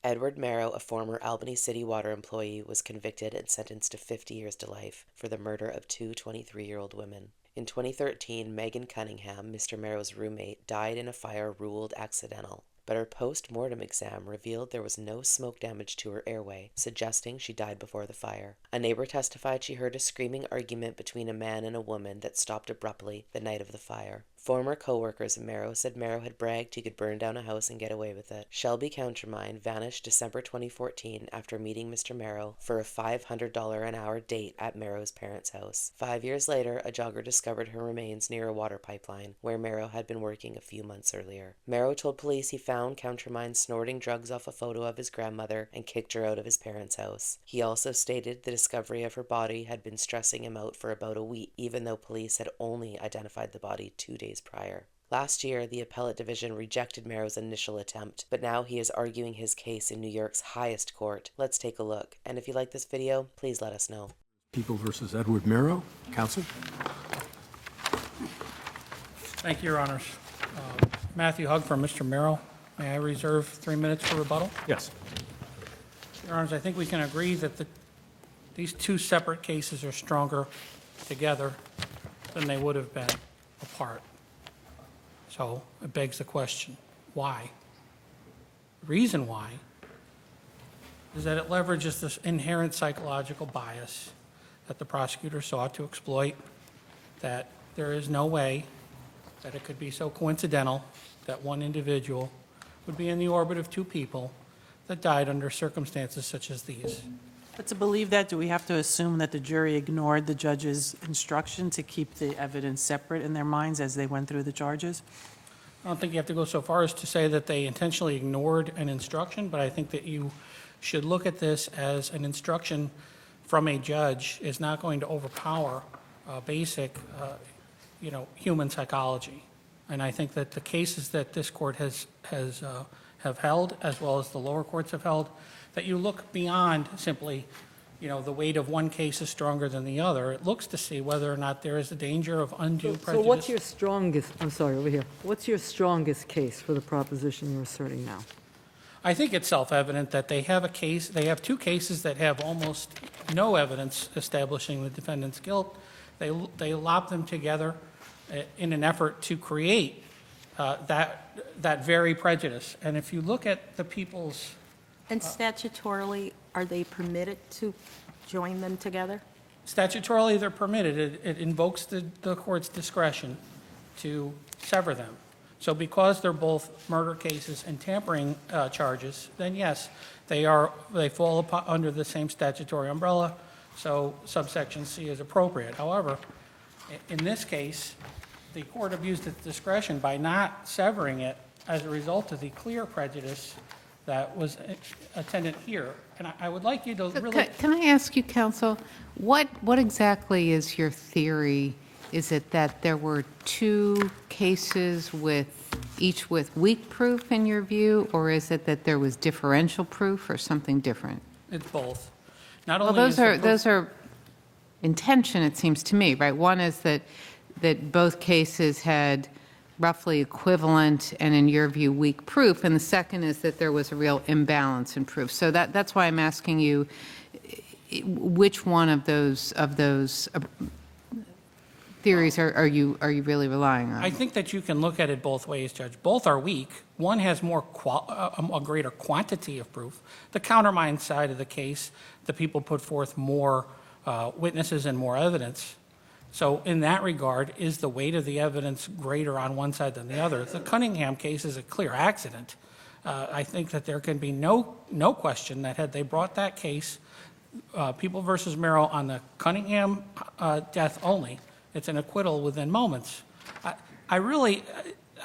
Edward Mero, a former Albany City Water employee, was convicted and sentenced to 50 years to life for the murder of two 23-year-old women. In 2013, Megan Cunningham, Mr. Mero's roommate, died in a fire ruled accidental, but her post-mortem exam revealed there was no smoke damage to her airway, suggesting she died before the fire. A neighbor testified she heard a screaming argument between a man and a woman that stopped abruptly the night of the fire. Former co-workers of Mero said Mero had bragged he could burn down a house and get away with it. Shelby Countermine vanished December 2014 after meeting Mr. Mero for a $500 an hour date at Mero's parents' house. 5 years later, a jogger discovered her remains near a water pipeline, where Mero had been working a few months earlier. Mero told police he found Countermine snorting drugs off a photo of his grandmother and kicked her out of his parents' house. He also stated the discovery of her body had been stressing him out for about a week, even though police had only identified the body 2 days prior. Last year, the appellate division rejected Mero's initial attempt, but now he is arguing his case in New York's highest court. Let's take a look, and if you like this video, please let us know. People versus Edward Mero. Counsel. Thank you, Your Honors. Matthew Hugg for Mr. Mero. May I reserve 3 minutes for rebuttal? Yes. Your Honors, I think we can agree that these two separate cases are stronger together than they would have been apart. So it begs the question, why? The reason why is that it leverages this inherent psychological bias that the prosecutor sought to exploit, that there is no way that it could be so coincidental that one individual would be in the orbit of two people that died under circumstances such as these. But to believe that, do we have to assume that the jury ignored the judge's instruction to keep the evidence separate in their minds as they went through the charges? I don't think you have to go so far as to say that they intentionally ignored an instruction, but I think that you should look at this as an instruction from a judge is not going to overpower basic, human psychology. And I think that the cases that this court have held, as well as the lower courts have held, that you look beyond simply, the weight of one case is stronger than the other. It looks to see whether or not there is a danger of undue prejudice. So what's your strongest, I'm sorry, over here. What's your strongest case for the proposition you're asserting now? I think it's self-evident that they have two cases that have almost no evidence establishing the defendant's guilt. They lop them together in an effort to create that very prejudice. And if you look at the people's... And statutorily, are they permitted to join them together? Statutorily, they're permitted. It invokes the court's discretion to sever them. So because they're both murder cases and tampering charges, then yes, they fall under the same statutory umbrella, so subsection C is appropriate. However, in this case, the court abused its discretion by not severing it as a result of the clear prejudice that was attendant here. And I would like you to really... Can I ask you, counsel, what exactly is your theory? Is it that there were two cases each with weak proof in your view, or is it that there was differential proof or something different? It's both. Not Well, only those are intention, it seems to me, right? One is that both cases had roughly equivalent and, in your view, weak proof, and the second is that there was a real imbalance in proof. So that's why I'm asking you, which one of those theories are you really relying on? I think that you can look at it both ways, Judge. Both are weak. One has a greater quantity of proof. The countermine side of the case, the people put forth more witnesses and more evidence. So in that regard, is the weight of the evidence greater on one side than the other? The Cunningham case is a clear accident. I think that there can be no question that had they brought that case, People versus Mero, on the Cunningham death only, it's an acquittal within moments. I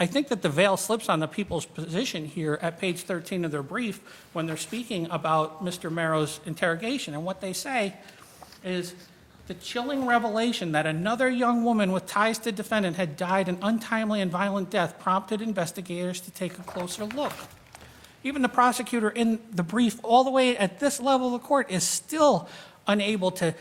think that the veil slips on the people's position here at page 13 of their brief when they're speaking about Mr. Mero's interrogation. And what they say is the chilling revelation that another young woman with ties to defendant had died an untimely and violent death prompted investigators to take a closer look. Even the prosecutor in the brief all the way at this level of the court is still unable to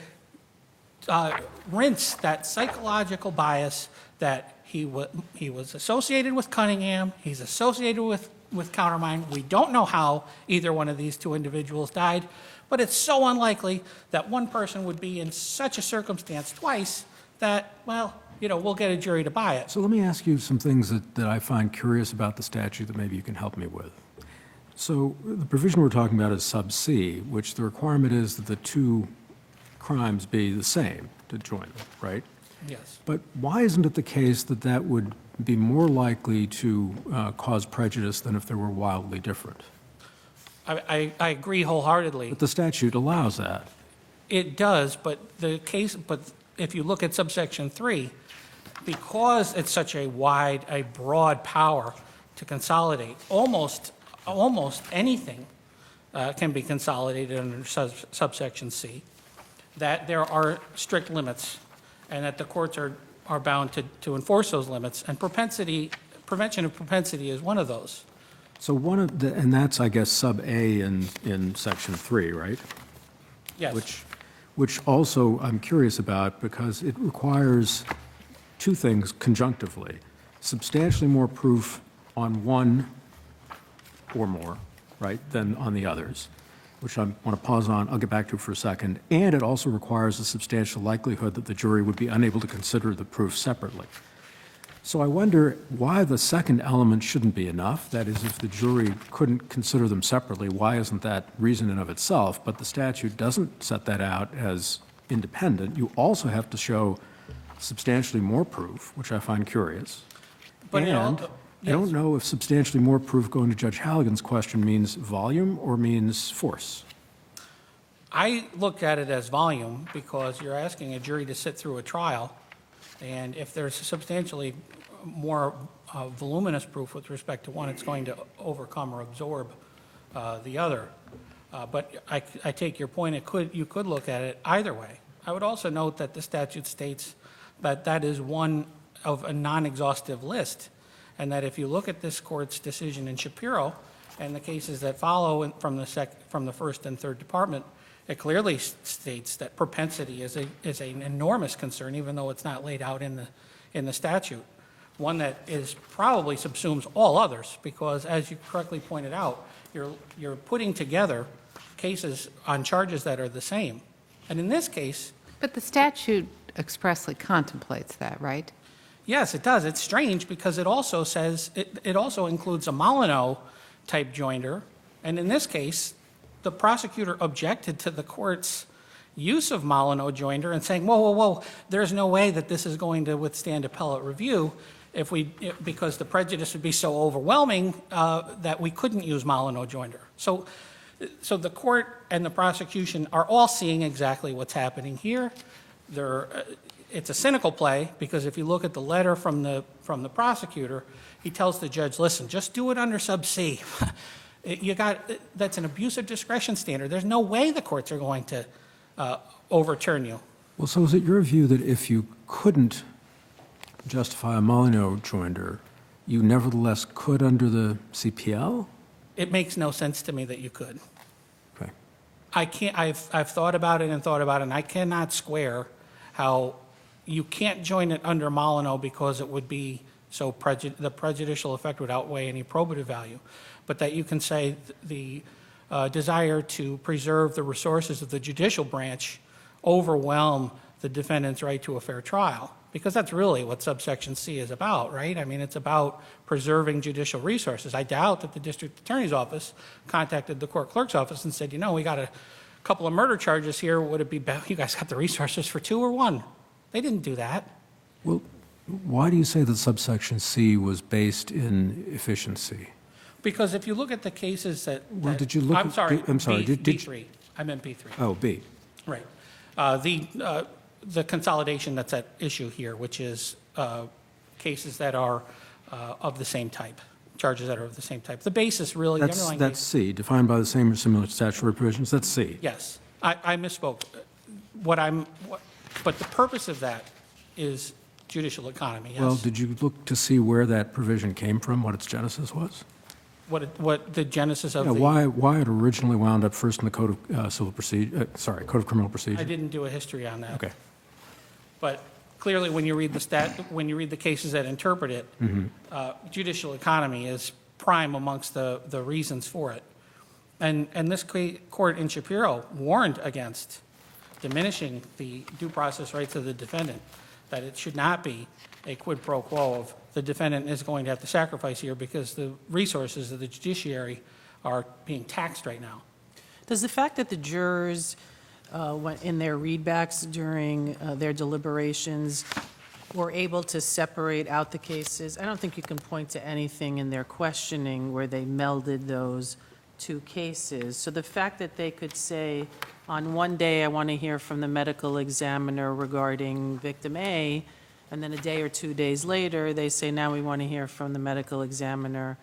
rinse that psychological bias that he was associated with Cunningham, he's associated with with countermine. We don't know how either one of these two individuals died, but it's so unlikely that one person would be in such a circumstance twice that, well, we'll get a jury to buy it. So let me ask you some things that I find curious about the statute that maybe you can help me with. So the provision we're talking about is sub C, which the requirement is that the two crimes be the same to join them, right? Yes. But why isn't it the case that that would be more likely to cause prejudice than if they were wildly different? I agree wholeheartedly. But the statute allows that. It does, but if you look at subsection 3, because it's such a broad power to consolidate, almost anything can be consolidated under subsection C, that there are strict limits, and that the courts are bound to enforce those limits, and prevention of propensity is one of those. So and that's, I guess, sub A in section 3, right? Yes. Which also I'm curious about because it requires two things conjunctively. Substantially more proof on one or more, right, than on the others, which I want to pause on. I'll get back to it for a second. And it also requires a substantial likelihood that the jury would be unable to consider the proof separately. So I wonder why the second element shouldn't be enough. That is, if the jury couldn't consider them separately, why isn't that reason in of itself? But the statute doesn't set that out as independent. You also have to show substantially more proof, which I find curious. But And I don't yes. know if substantially more proof, going to Judge Halligan's question, means volume or means force. I look at it as volume because you're asking a jury to sit through a trial, and if there's substantially more voluminous proof with respect to one, it's going to overcome or absorb the other. But I take your point. You could look at it either way. I would also note that the statute states that that is one of a non-exhaustive list, and that if you look at this court's decision in Shapiro and the cases that follow from the first and third department, it clearly states that propensity is an enormous concern, even though it's not laid out in the statute. One that is probably subsumes all others, because as you correctly pointed out, you're putting together cases on charges that are the same. And in this case, But the statute expressly contemplates that, right? yes, it does. It's strange because it also says, it also includes a Molyneux-type joinder. And in this case, the prosecutor objected to the court's use of Molyneux joinder and saying, whoa, there's no way that this is going to withstand appellate review because the prejudice would be so overwhelming that we couldn't use Molyneux joinder. So the court and the prosecution are all seeing exactly what's happening here. It's a cynical play because if you look at the letter from the prosecutor, he tells the judge, listen, just do it under sub C. That's an abuse of discretion standard. There's no way the courts are going to overturn you. Well, so is it your view that if you couldn't justify a Molyneux joinder, you nevertheless could under the CPL? It makes no sense to me that you could. Okay. I've thought about it, and I cannot square how you can't join it under Molyneux because it would be so the prejudicial effect would outweigh any probative value, but that you can say the desire to preserve the resources of the judicial branch overwhelm the defendant's right to a fair trial, because that's really what subsection C is about, right? I mean, it's about preserving judicial resources. I doubt that the district attorney's office contacted the court clerk's office and said, we got a couple of murder charges here. Would it be better? You guys got the resources for 2 or 1? They didn't do that. Well, why do you say that subsection C was based in efficiency? Because if you look at the cases Well, did you look I'm at- sorry, I'm sorry, did- B3. I meant B3. Oh, B. Right. The consolidation that's at issue here, which is cases that are of the same type, charges that are of the same type. The basis really, the underlying That's basis. C, defined by the same or similar statutory provisions. That's C. Yes, I misspoke. But the purpose of that is judicial economy, yes. Well, did you look to see where that provision came from, what its genesis was? What the genesis of Yeah, the... why it originally wound up first in the Code of Code of Criminal Procedure? I didn't do a history on that. Okay. But clearly, when you read the cases that interpret it, Mm-hmm. judicial economy is prime amongst the reasons for it. And this court in Shapiro warned against diminishing the due process rights of the defendant, that it should not be a quid pro quo of the defendant is going to have to sacrifice here because the resources of the judiciary are being taxed right now. Does the fact that the jurors, in their readbacks during their deliberations, were able to separate out the cases, I don't think you can point to anything in their questioning where they melded those two cases. So the fact that they could say, on one day, I want to hear from the medical examiner regarding victim A, and then a day or 2 days later, they say, now we want to hear from the medical examiner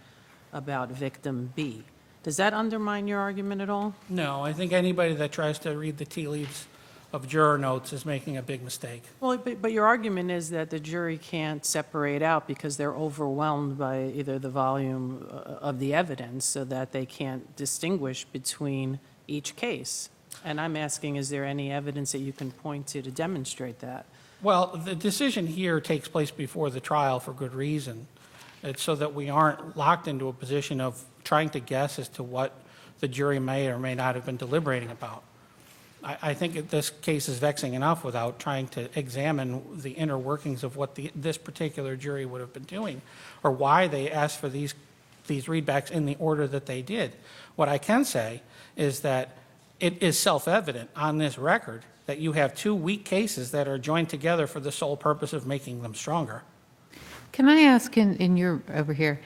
about victim B. Does that undermine your argument at all? No, I think anybody that tries to read the tea leaves of juror notes is making a big mistake. Well, but your argument is that the jury can't separate out because they're overwhelmed by either the volume of the evidence so that they can't distinguish between each case. And I'm asking, is there any evidence that you can point to demonstrate that? Well, the decision here takes place before the trial for good reason. It's so that we aren't locked into a position of trying to guess as to what the jury may or may not have been deliberating about. I think this case is vexing enough without trying to examine the inner workings of what this particular jury would have been doing, or why they asked for these readbacks in the order that they did. What I can say is that it is self-evident on this record that you have two weak cases that are joined together for the sole purpose of making them stronger. Can I ask in your, over here,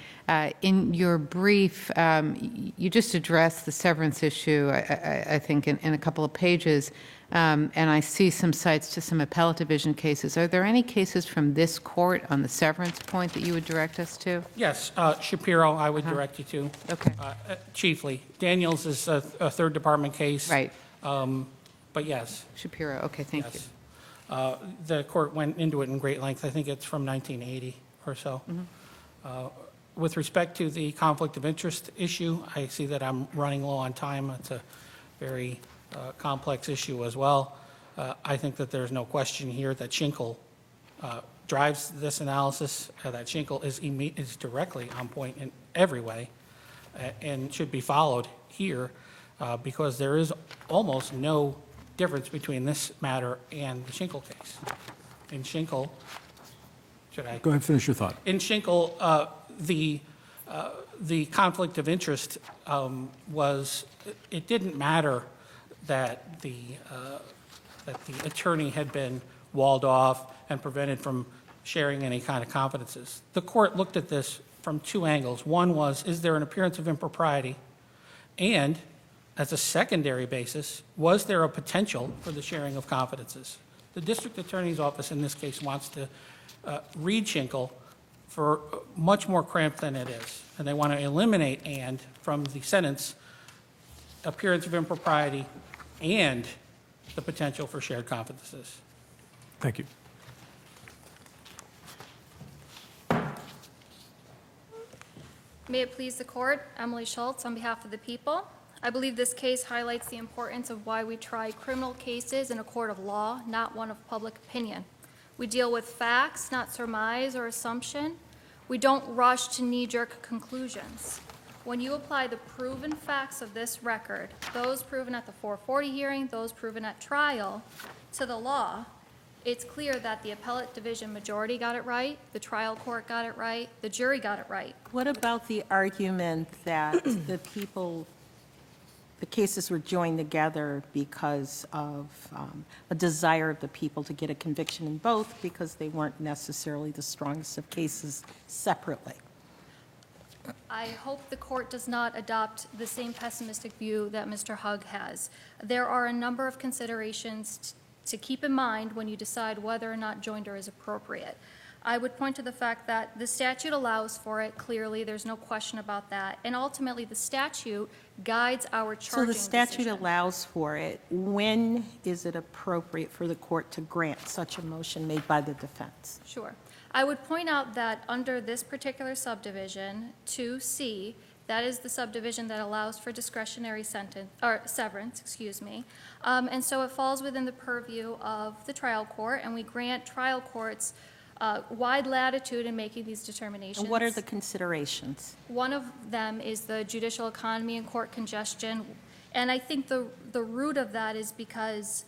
in your brief, you just addressed the severance issue, I think, in a couple of pages, and I see some cites to some appellate division cases. Are there any cases from this court on the severance point that you would direct us to? Yes, Shapiro, I would direct you to. Okay. Chiefly. Daniels is a third department case. Right. But yes. Shapiro, okay, thank you. Yes. The court went into it in great length. I think it's from 1980 or so. With respect to the conflict of interest issue, I see that I'm running low on time. It's a very complex issue as well. I think that there's no question here that Schinkel drives this analysis, that Schinkel is directly on point in every way and should be followed here because there is almost no difference between this matter and the Schinkel case. In Schinkel, should I? Go ahead, finish your thought. In Schinkel, the conflict of interest was, it didn't matter that the attorney had been walled off and prevented from sharing any kind of confidences. The court looked at this from two angles. One was, is there an appearance of impropriety? And as a secondary basis, was there a potential for the sharing of confidences? The district attorney's office in this case wants to read Schinkel for much more cramped than it is. And they want to eliminate and from the sentence, appearance of impropriety and the potential for shared confidences. Thank you. May it please the court, Emily Schultz on behalf of the people. I believe this case highlights the importance of why we try criminal cases in a court of law, not one of public opinion. We deal with facts, not surmise or assumption. We don't rush to knee-jerk conclusions. When you apply the proven facts of this record, those proven at the 440 hearing, those proven at trial, to the law, it's clear that the appellate division majority got it right, the trial court got it right, the jury got it right. What about the argument that the cases were joined together because of a desire of the people to get a conviction in both because they weren't necessarily the strongest of cases separately? I hope the court does not adopt the same pessimistic view that Mr. Hugg has. There are a number of considerations to keep in mind when you decide whether or not joinder is appropriate. I would point to the fact that the statute allows for it, clearly, there's no question about that, and ultimately the statute guides our charging So the statute decision. allows for it. When is it appropriate for the court to grant such a motion made by the defense? Sure. I would point out that under this particular subdivision, 2C, that is the subdivision that allows for discretionary severance, and so it falls within the purview of the trial court, and we grant trial courts wide latitude in making these determinations. And what are the considerations? One of them is the judicial economy and court congestion. And I think the root of that is because,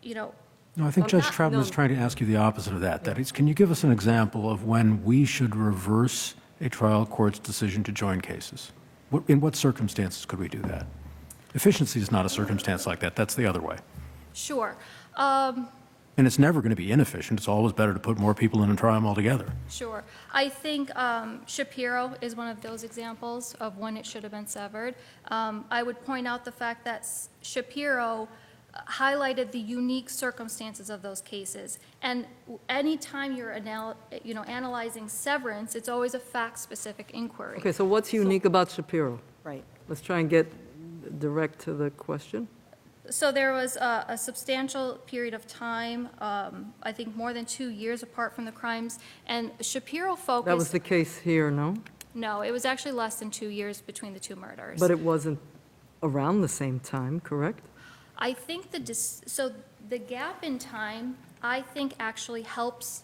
you know, No, I think Judge not- Troutman no. is trying to ask you the opposite of that. That is, can you give us an example of when we should reverse a trial court's decision to join cases? In what circumstances could we do that? Efficiency is not a circumstance like that. That's the other way. sure. And it's never going to be inefficient. It's always better to put more people in and try them all together. Sure. I think Shapiro is one of those examples of when it should have been severed. I would point out the fact that Shapiro highlighted the unique circumstances of those cases. And anytime you're analyzing severance, it's always a fact-specific inquiry. Okay, so what's unique about Shapiro? Right. Let's try and get direct to the question. So there was a substantial period of time, I think more than 2 years apart from the crimes, and Shapiro focused. That was the case here, no? No, it was actually less than 2 years between the two murders. But it wasn't around the same time, correct? I think so the gap in time, I think, actually helps,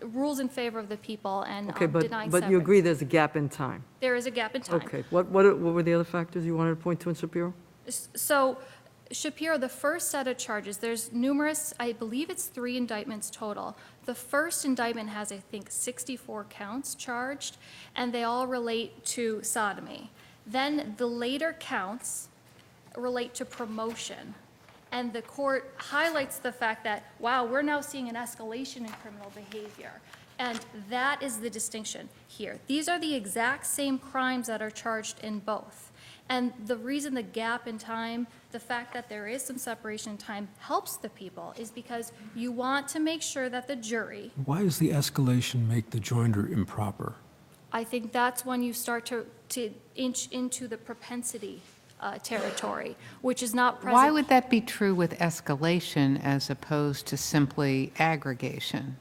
rules in favor of the people and Okay, denying but you severance. agree there's a gap in time? There is a gap in time. Okay, what were the other factors you wanted to point to in Shapiro? So Shapiro, the first set of charges, there's numerous, I believe it's 3 indictments total. The first indictment has, I think, 64 counts charged, and they all relate to sodomy. Then the later counts relate to promotion. And the court highlights the fact that, wow, we're now seeing an escalation in criminal behavior. And that is the distinction here. These are the exact same crimes that are charged in both. And the reason the gap in time, the fact that there is some separation in time helps the people is because you want to make sure that the jury, Why does the escalation make the joinder improper? I think that's when you start to inch into the propensity territory, which is not present. Why would that be true with escalation as opposed to simply aggregation?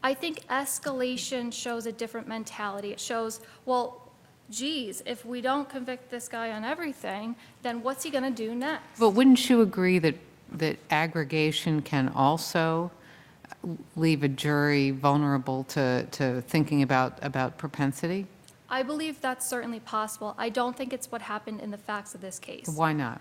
I think escalation shows a different mentality. It shows, well, geez, if we don't convict this guy on everything, then what's he going to do next? But wouldn't you agree that aggregation can also leave a jury vulnerable to thinking about propensity? I believe that's certainly possible. I don't think it's what happened in the facts of this case. Why not?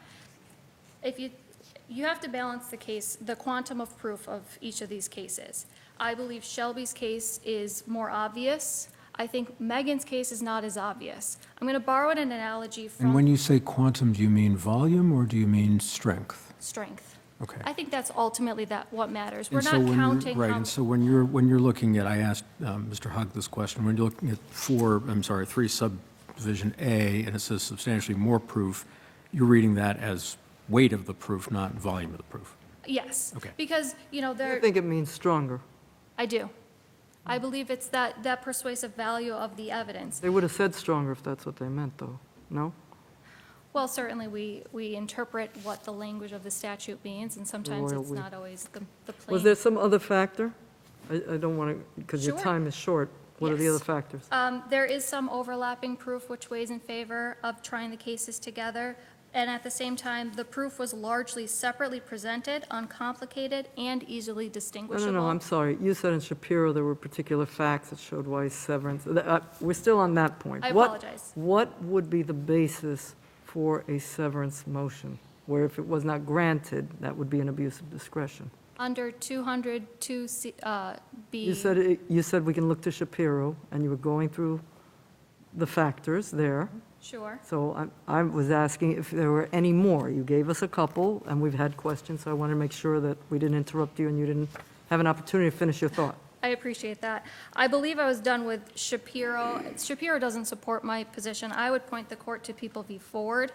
If you have to balance the case, the quantum of proof of each of these cases. I believe Shelby's case is more obvious. I think Megan's case is not as obvious. I'm going to borrow an analogy And when from you say quantum, do you mean volume or do you mean strength? strength. Okay. I think that's ultimately what matters. We're And not so when you're- counting Right, how. and so when you're looking at, I asked Mr. Hug this question, when you're looking at 3 subdivision A, and it says substantially more proof, you're reading that as weight of the proof, not volume of the proof. Yes. Okay. Because, I there, think it means stronger. I do. I believe it's that persuasive value of the evidence. They would have said stronger if that's what they meant, though, no? Well, certainly, we interpret what the language of the statute means, and sometimes Well, it's we- not always the plain. Was there some other factor? I don't want to, because your Sure. time is short. What are the Yes. other factors? There is some overlapping proof which weighs in favor of trying the cases together, and at the same time, the proof was largely separately presented, uncomplicated, and easily No, distinguishable. no, I'm sorry. You said in Shapiro there were particular facts that showed why severance, we're still on that point. I What- apologize. What would be the basis for a severance motion, where if it was not granted, that would be an abuse of discretion? Under 202 B. You said we can look to Shapiro, and you were going through the factors there. Sure. So I was asking if there were any more. You gave us a couple, and we've had questions, so I wanted to make sure that we didn't interrupt you and you didn't have an opportunity to finish your thought. I appreciate that. I believe I was done with Shapiro. Shapiro doesn't support my position. I would point the court to People v. Ford,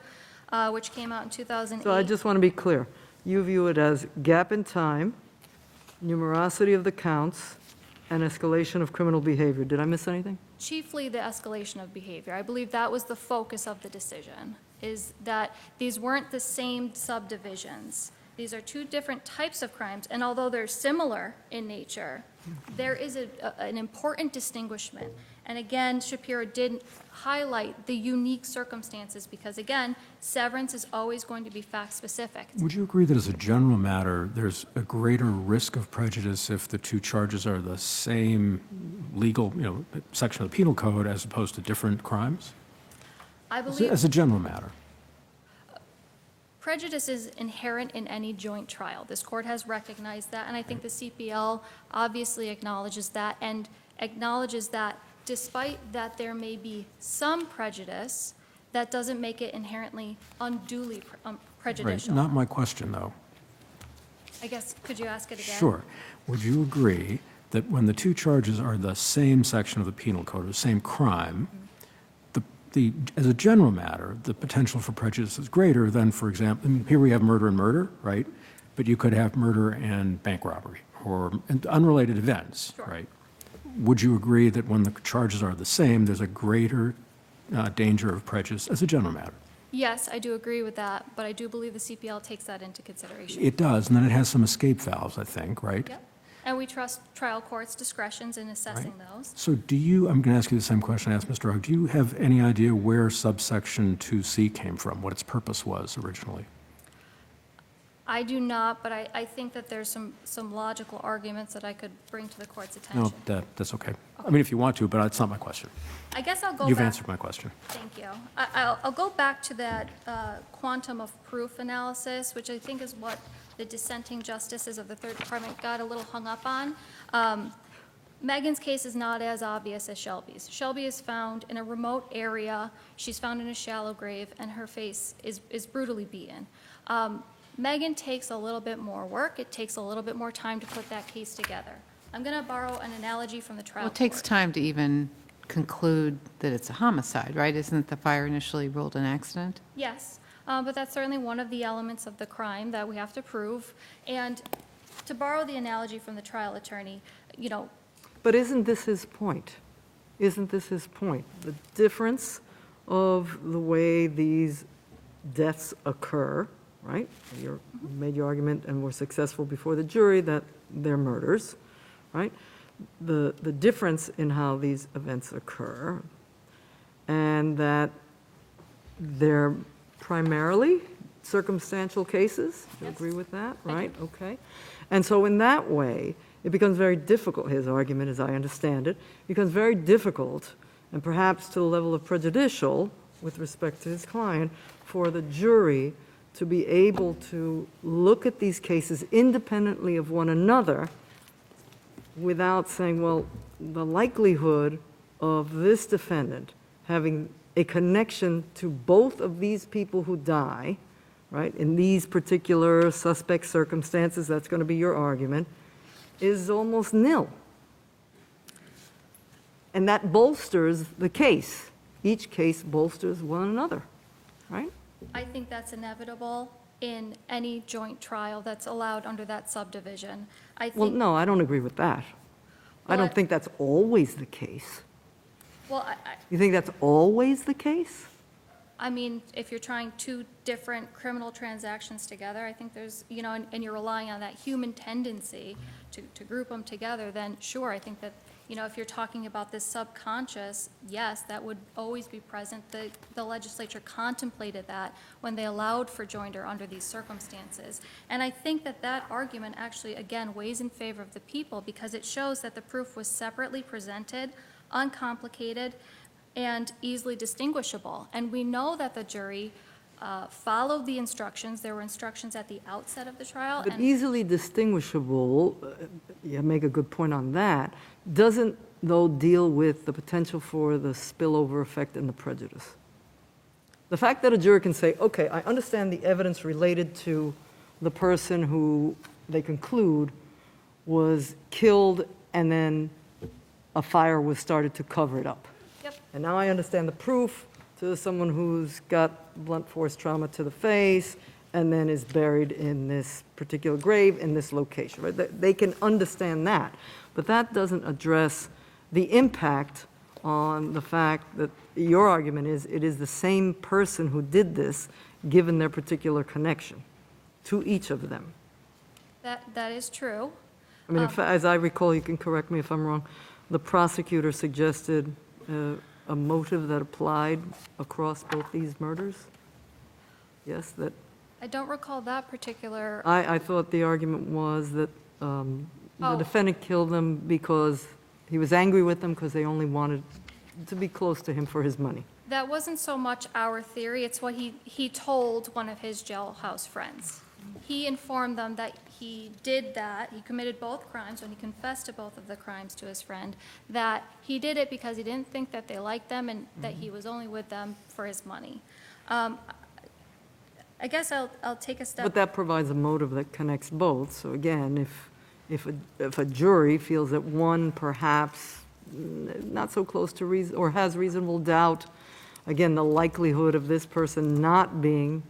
which came out in 2008. So I just want to be clear. You view it as gap in time, numerosity of the counts, and escalation of criminal behavior. Did I miss anything? Chiefly the escalation of behavior. I believe that was the focus of the decision, is that these weren't the same subdivisions. These are two different types of crimes, and although they're similar in nature, there is an important distinguishment, And again, Shapiro did highlight the unique circumstances because, again, severance is always going to be fact-specific. Would you agree that as a general matter, there's a greater risk of prejudice if the two charges are the same legal, section of the penal code as opposed to different crimes? I As believe a general matter. prejudice is inherent in any joint trial. This court has recognized that, and I think the CPL obviously acknowledges that, and acknowledges that despite that there may be some prejudice, that doesn't make it inherently unduly Right, prejudicial. not my question, though. I guess, could you ask it again? Sure. Would you agree that when the two charges are the same section of the penal code, the same crime, as a general matter, the potential for prejudice is greater than, for example, here we have murder and murder, right? But you could have murder and bank robbery, or and unrelated events, Sure. right? Would you agree that when the charges are the same, there's a greater danger of prejudice as a general matter? Yes, I do agree with that, but I do believe the CPL takes that into consideration. It does, and then it has some escape valves, I think, right? Yep. And we trust trial courts' discretions in assessing those. So I'm going to ask you the same question I asked Mr. Ogg. Do you have any idea where subsection 2C came from, what its purpose was originally? I do not, but I think that there's some logical arguments that I could bring to the court's No, attention. that's okay. I mean, if you want to, but it's not my question. I guess I'll go back. You've answered my question. Thank you. I'll go back to that quantum of proof analysis, which I think is what the dissenting justices of the Third Department got a little hung up on. Megan's case is not as obvious as Shelby's. Shelby is found in a remote area, she's found in a shallow grave, and her face is brutally beaten. Megan takes a little bit more work, it takes a little bit more time to put that case together. I'm going to borrow an analogy from the trial Well, court. it takes time to even conclude that it's a homicide, right? Isn't the fire initially ruled an accident? Yes, but that's certainly one of the elements of the crime that we have to prove. And to borrow the analogy from the trial attorney, But isn't this his point? Isn't this his point? The difference of the way these deaths occur, right? You made your argument and were successful before the jury that they're murders, right? The difference in how these events occur, and that they're primarily circumstantial cases. Do you Yes. agree with that? I do. Right, okay. And so in that way, it becomes very difficult, his argument, as I understand it, becomes very difficult, and perhaps to the level of prejudicial, with respect to his client, for the jury to be able to look at these cases independently of one another without saying, well, the likelihood of this defendant having a connection to both of these people who die, right, in these particular suspect circumstances, that's going to be your argument, is almost nil. And that bolsters the case. Each case bolsters one another, right? I think that's inevitable in any joint trial that's allowed under that subdivision. I Well, think, no, I don't agree with that. I Well, don't think that's always the case. well, You think that's always the case? I mean, if you're trying two different criminal transactions together, I think there's, and you're relying on that human tendency to group them together, then sure, I think that, if you're talking about this subconscious, yes, that would always be present. The legislature contemplated that when they allowed for joinder under these circumstances. And I think that that argument actually, again, weighs in favor of the people because it shows that the proof was separately presented, uncomplicated, and easily distinguishable. And we know that the jury followed the instructions. There were instructions at the outset of the trial. But and easily distinguishable, you make a good point on that, doesn't, though, deal with the potential for the spillover effect and the prejudice. The fact that a jury can say, okay, I understand the evidence related to the person who they conclude was killed and then a fire was started to cover it up. Yep. And now I understand the proof to someone who's got blunt force trauma to the face and then is buried in this particular grave in this location, right? They can understand that. But that doesn't address the impact on the fact that your argument is it is the same person who did this, given their particular connection to each of them. that is true. I mean, as I recall, you can correct me if I'm wrong, the prosecutor suggested a motive that applied across both these murders? Yes, that, I don't recall that particular, I thought the argument was that the Oh. defendant killed them because he was angry with them because they only wanted to be close to him for his money. that wasn't so much our theory, it's what he told one of his jailhouse friends. He informed them that he did that, he committed both crimes, when he confessed to both of the crimes to his friend, that he did it because he didn't think that they liked them and that he was only with them for his money. I guess I'll take a step. But that provides a motive that connects both. So again, if a jury feels that one perhaps not so close to reason, or has reasonable doubt, again, the likelihood of this person not being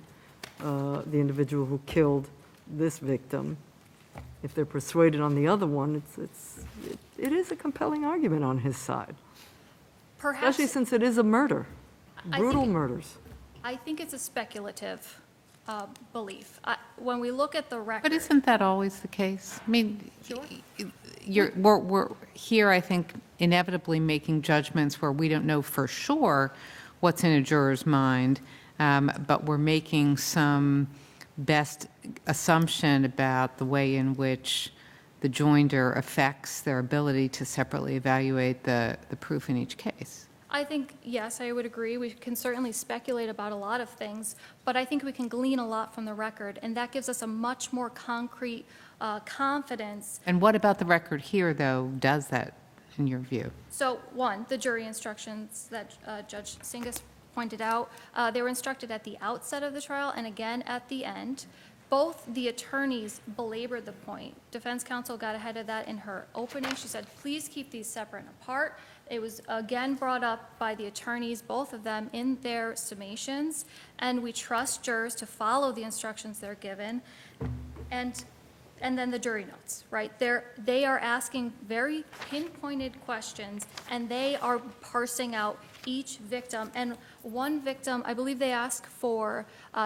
the individual who killed this victim, if they're persuaded on the other one, it is a compelling argument on his side, Perhaps, especially since it is a murder, I brutal think- murders. I think it's a speculative belief. When we look at the record. But isn't that always the case? I mean, Sure. we're here, I think, inevitably making judgments where we don't know for sure what's in a juror's mind, but we're making some best assumption about the way in which the joinder affects their ability to separately evaluate the proof in each case. I think, yes, I would agree. We can certainly speculate about a lot of things, but I think we can glean a lot from the record, and that gives us a much more concrete confidence. And what about the record here, though, does that, in your view? So, one, the jury instructions that Judge Singas pointed out, they were instructed at the outset of the trial and again at the end. Both the attorneys belabored the point. Defense counsel got ahead of that in her opening. She said, please keep these separate and apart. It was again brought up by the attorneys, both of them, in their summations, and we trust jurors to follow the instructions they're given. And then the jury notes, right? They are asking very pinpointed questions, and they are parsing out each victim. And one victim, I believe they ask for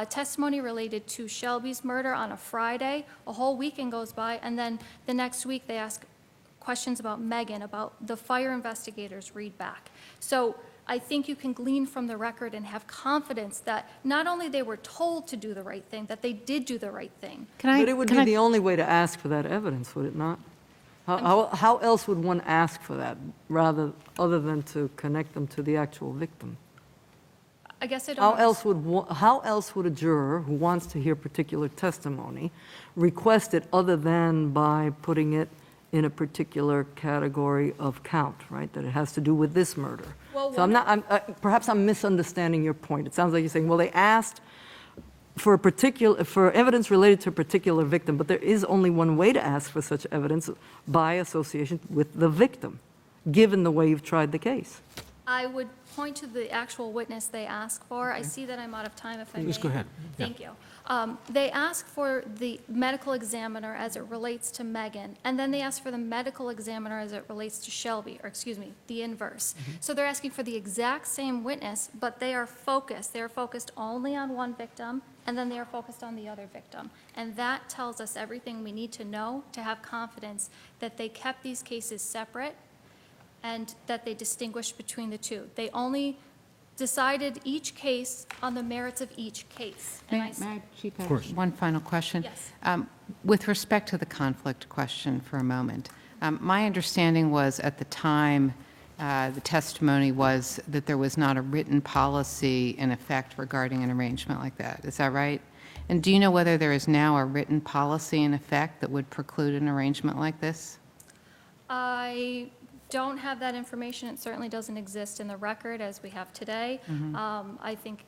testimony related to Shelby's murder on a Friday. A whole weekend goes by, and then the next week they ask questions about Megan, about the fire investigators read back. So I think you can glean from the record and have confidence that not only they were told to do the right thing, that they did do the right thing. But it would be the only way to ask for that evidence, would it not? How else would one ask for that, other than to connect them to the actual victim? I guess I don't. How else would a juror who wants to hear particular testimony request it other than by putting it in a particular category of count, right? That it has to do with this murder. Well, So perhaps I'm misunderstanding your point. It sounds like you're saying, well, they asked for evidence related to a particular victim, but there is only one way to ask for such evidence, by association with the victim, given the way you've tried the case. I would point to the actual witness they ask for. I see that I'm out of time, if I may. Just go ahead. Thank you. They ask for the medical examiner as it relates to Megan, and then they ask for the medical examiner as it relates to Shelby, or excuse me, the inverse. So they're asking for the exact same witness, but they are focused. They are focused only on one victim, and then they are focused on the other victim. And that tells us everything we need to know to have confidence that they kept these cases separate and that they distinguished between the two. They only decided each case on the merits of each case. And May I, Chief, have course. one final question? Yes. With respect to the conflict question for a moment, my understanding was at the time, the testimony was that there was not a written policy in effect regarding an arrangement like that. Is that right? And do you know whether there is now a written policy in effect that would preclude an arrangement like this? I don't have that information. It certainly doesn't exist in the record as we have today. I think,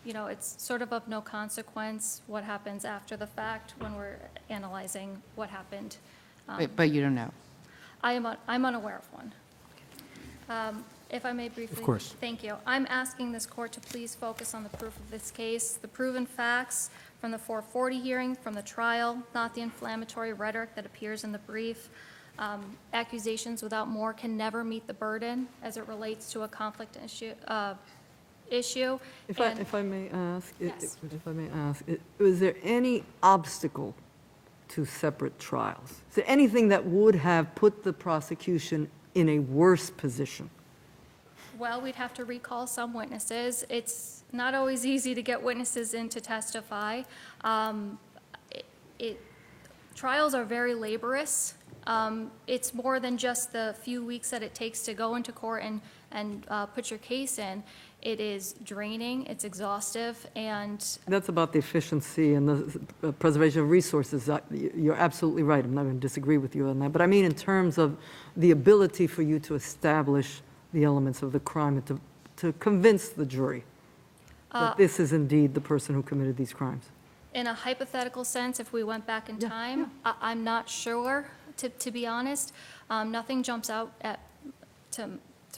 it's sort of no consequence what happens after the fact when we're analyzing what happened. But you don't know? I'm unaware of one. If I may briefly. Of course. Thank you. I'm asking this court to please focus on the proof of this case, the proven facts from the 440 hearing, from the trial, not the inflammatory rhetoric that appears in the brief. Accusations without more can never meet the burden as it relates to a conflict issue. And- If I may ask, Yes. was there any obstacle to separate trials? Is there anything that would have put the prosecution in a worse position Well, we'd have to recall some witnesses. It's not always easy to get witnesses in to testify. Trials are very laborious. It's more than just the few weeks that it takes to go into court and put your case in. It is draining, it's exhaustive, and That's about the efficiency and the preservation of resources. You're absolutely right. I'm not going to disagree with you on that. But I mean in terms of the ability for you to establish the elements of the crime and to convince the jury that this is indeed the person who committed these crimes. in a hypothetical sense, if we went back in time, I'm not sure, to be honest. Nothing jumps out to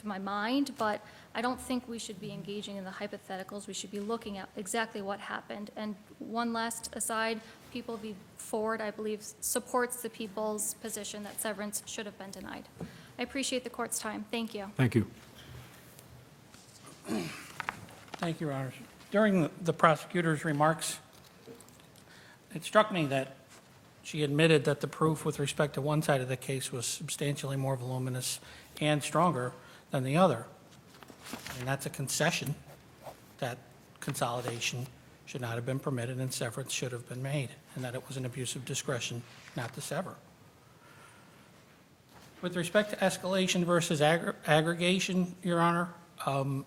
my mind, but I don't think we should be engaging in the hypotheticals. We should be looking at exactly what happened. And one last aside, People v. Ford, I believe, supports the people's position that severance should have been denied. I appreciate the court's time. Thank you. Thank you. Thank you, Your Honors. During the prosecutor's remarks, it struck me that she admitted that the proof with respect to one side of the case was substantially more voluminous and stronger than the other. And that's a concession that consolidation should not have been permitted and severance should have been made, and that it was an abuse of discretion not to sever. With respect to escalation versus aggregation, Your Honor, how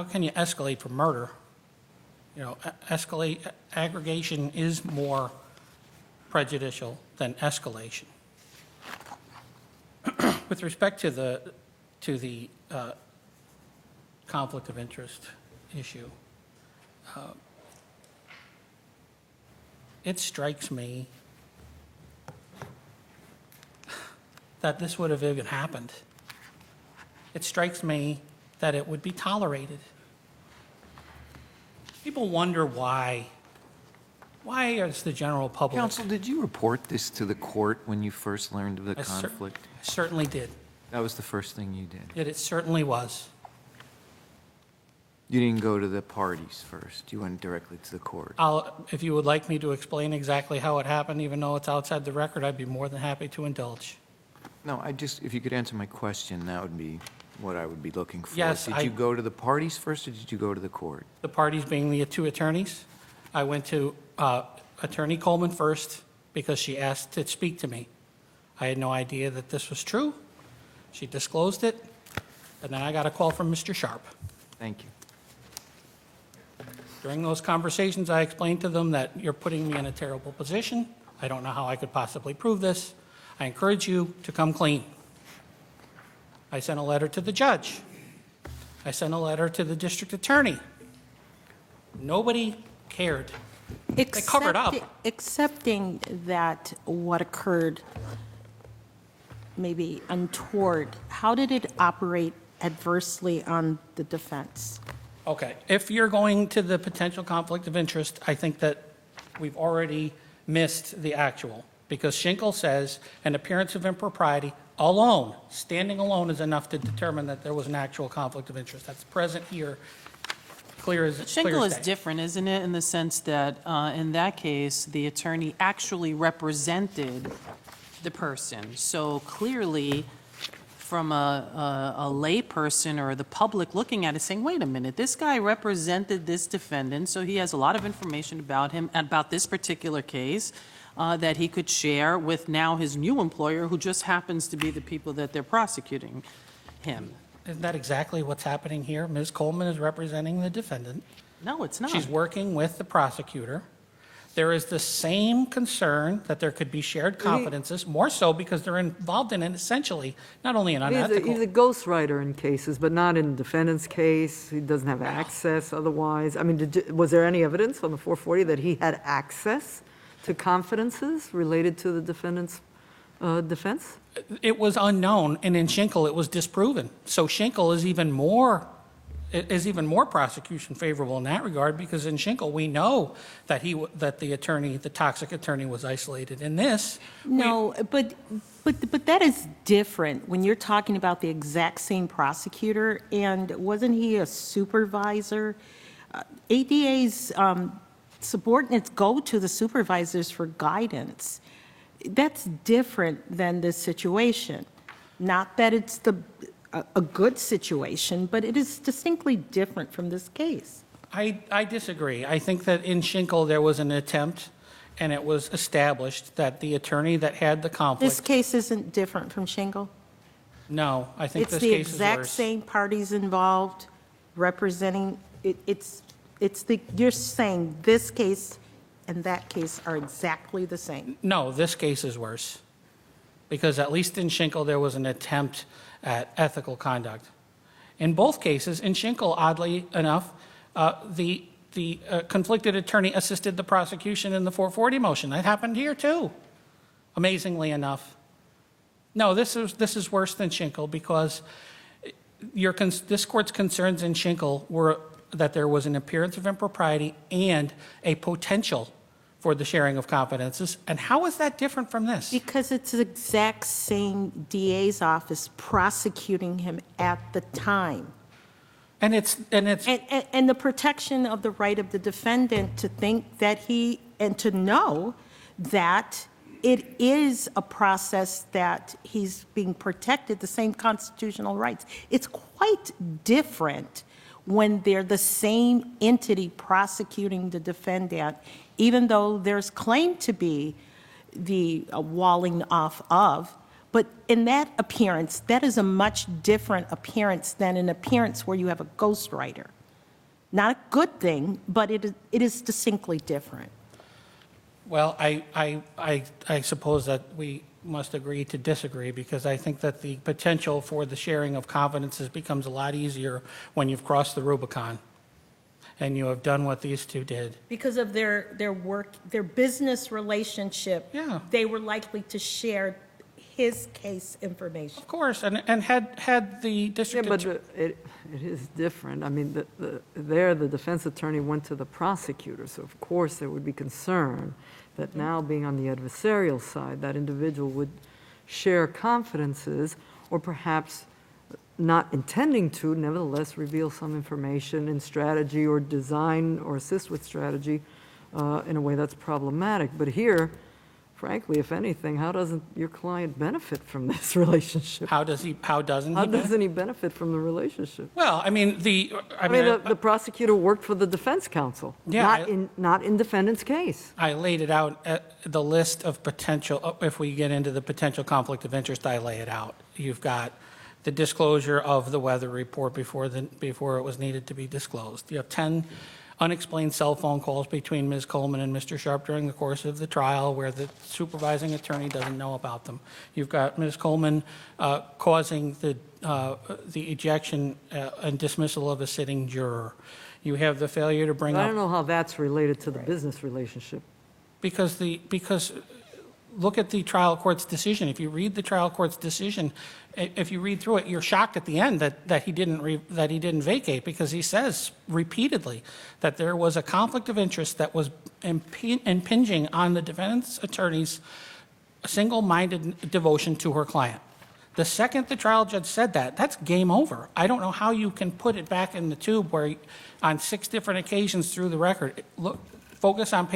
can you escalate for murder? You know, aggregation is more prejudicial than escalation. With respect to the conflict of interest issue, it strikes me that this would have even happened. It strikes me that it would be tolerated. People wonder why. Why is the general public? Counsel, did you report this to the court when you first learned of the conflict? I certainly did. That was the first thing you did. It certainly was. You didn't go to the parties first. You went directly to the court. If you would like me to explain exactly how it happened, even though it's outside the record, I'd be more than happy to indulge. No, if you could answer my question, that would be what I would be looking for. Yes, Did you go to the parties first, or did you go to the court? The parties being the two attorneys. I went to Attorney Coleman first because she asked to speak to me. I had no idea that this was true. She disclosed it, and then I got a call from Mr. Sharp. Thank you. During those conversations, I explained to them that you're putting me in a terrible position. I don't know how I could possibly prove this. I encourage you to come clean. I sent a letter to the judge. I sent a letter to the district attorney. Nobody cared. They covered up. Accepting that what occurred maybe untoward, how did it operate adversely on the defense? Okay, if you're going to the potential conflict of interest, I think that we've already missed the actual, because Schinkel says an appearance of impropriety alone, standing alone, is enough to determine that there was an actual conflict of interest. That's present here, clear as Schinkel is day. different, isn't it, in the sense that in that case, the attorney actually represented the person. So clearly, from a layperson or the public looking at it, saying, wait a minute, this guy represented this defendant, so he has a lot of information about him, about this particular case, that he could share with now his new employer, who just happens to be the people that they're prosecuting him. Isn't that exactly what's happening here? Ms. Coleman is representing the defendant. No, it's not. She's working with the prosecutor. There is the same concern that there could be shared confidences, more so because they're involved in it essentially, not only an unethical. He's a ghostwriter in cases, but not in defendant's case. He doesn't have access otherwise. I mean, was there any evidence on the 440 that he had access to confidences related to the defendant's defense? It was unknown, and in Schinkel, it was disproven. So Schinkel is even more prosecution favorable in that regard, because in Schinkel, we know that the attorney, the toxic attorney, was isolated. In this, No, but that is different when you're talking about the exact same prosecutor, and wasn't he a supervisor? ADA's subordinates go to the supervisors for guidance. That's different than this situation. Not that it's a good situation, but it is distinctly different from this case. I disagree. I think that in Schinkel, there was an attempt, and it was established that the attorney that had the This conflict, case isn't different from Shingle. no, I think It's this the case is exact worse. same parties involved representing, you're saying this case and that case are exactly the same. No, this case is worse, because at least in Schinkel, there was an attempt at ethical conduct. In both cases, in Schinkel, oddly enough, the conflicted attorney assisted the prosecution in the 440 motion. That happened here, too, amazingly enough. No, this is worse than Schinkel, because this court's concerns in Schinkel were that there was an appearance of impropriety and a potential for the sharing of confidences. And how is that different from this? Because it's the exact same DA's office prosecuting him at the time. And it's And the protection of the right of the defendant to think that and to know that it is a process that he's being protected, the same constitutional rights. It's quite different when they're the same entity prosecuting the defendant, even though there's claimed to be the walling off of. But in that appearance, that is a much different appearance than an appearance where you have a ghostwriter. Not a good thing, but it is distinctly different. Well, I suppose that we must agree to disagree, because I think that the potential for the sharing of confidences becomes a lot easier when you've crossed the Rubicon and you have done what these two did. Because of their work, their business relationship, Yeah. they were likely to share his case information. Of course, and had the Yeah, district but attorney. it is different. I mean, the defense attorney went to the prosecutor, so of course there would be concern that now being on the adversarial side, that individual would share confidences, or perhaps not intending to, nevertheless reveal some information in strategy or design or assist with strategy in a way that's problematic. But here, frankly, if anything, how doesn't your client benefit from this relationship? How doesn't he? How doesn't he benefit from the relationship? Well, I mean, I mean, the prosecutor worked for the defense counsel, Yeah, not in defendant's case. I laid it out, the list of potential, if we get into the potential conflict of interest, I lay it out. You've got the disclosure of the weather report before it was needed to be disclosed. You have 10 unexplained cell phone calls between Ms. Coleman and Mr. Sharp during the course of the trial where the supervising attorney doesn't know about them. You've got Ms. Coleman causing the ejection and dismissal of a sitting juror. You have the failure to bring I up. don't know how that's related to the business relationship. Because look at the trial court's decision. If you read the trial court's decision, if you read through it, you're shocked at the end that he didn't vacate, because he says repeatedly that there was a conflict of interest that was impinging on the defendant's attorney's single-minded devotion to her client. The second the trial judge said that, that's game over. I don't know how you can put it back in the tube where on 6 different occasions through the record, focus on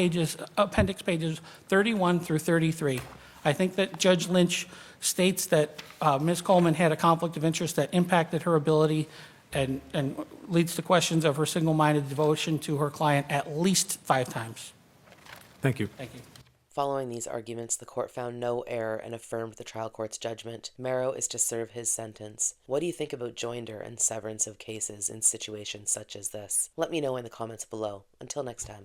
appendix pages 31 through 33. I think that Judge Lynch states that Ms. Coleman had a conflict of interest that impacted her ability and leads to questions of her single-minded devotion to her client at least 5 times. Thank you. Thank you. Following these arguments, the court found no error and affirmed the trial court's judgment. Mero is to serve his sentence. What do you think about joinder and severance of cases in situations such as this? Let me know in the comments below. Until next time.